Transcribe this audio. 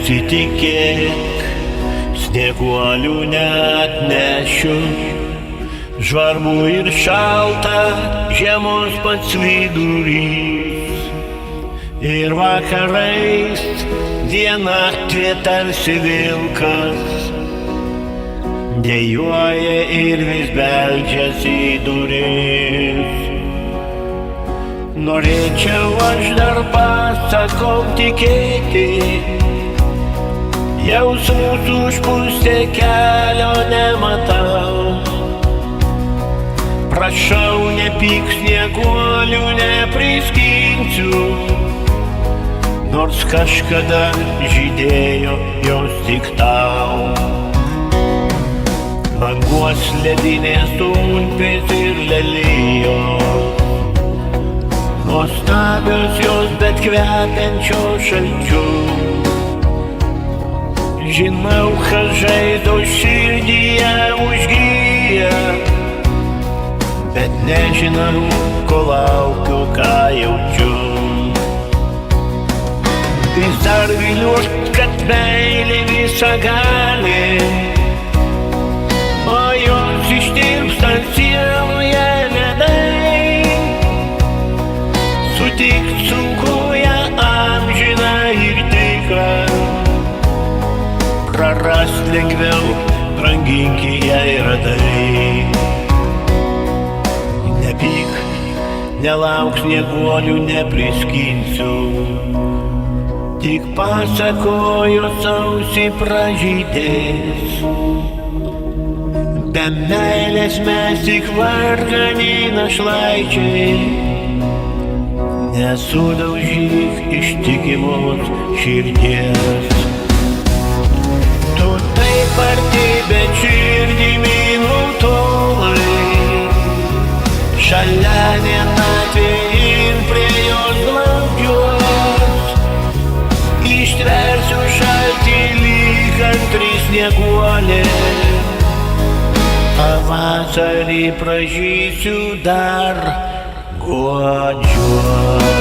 Nesitikėk, snieguolių neatnešiu, žvarbu ir šalta, žiemos pats vidurys. Ir vakarais diena tarsi vilkas, dejuoja ir vis beldžiasi į duris. Norėčiau aš dar pasakau tikėti, jausmus užpustę kelio nematau. Prašau, nepyk, snieguolių nepriskinsiu, nors kažkada žydėjo jos tik tau. Banguos ledinės tulpės ir lelijos, nuostabios jos, bet kvepiančios šalčiu. Žinau, kad žaido širdyje užgyja, bet nežinau, ko laukiu, ką jaučiu. Vis dar viliuos, kad meilė visagalė, o jos ištirpstant sieloje ledai. Sutikt sunku ją amžiną ir tikrą, prarast lengviau, branginki jai radai. Nepyk, nelauk, snieguolių nepriskinsiu, tik pasakojo sausį pražydės. Be meilės mes tik vargani našlaičiai, nesudaužyk ištikimos širdies. Tu taip arti, bet širdimi nutolai, šalia vienatvė ir prie jos glaudžiuos. Ištversiu šaltį lyg antri snieguolė, pavasarį pražysiu dar guodžiuos.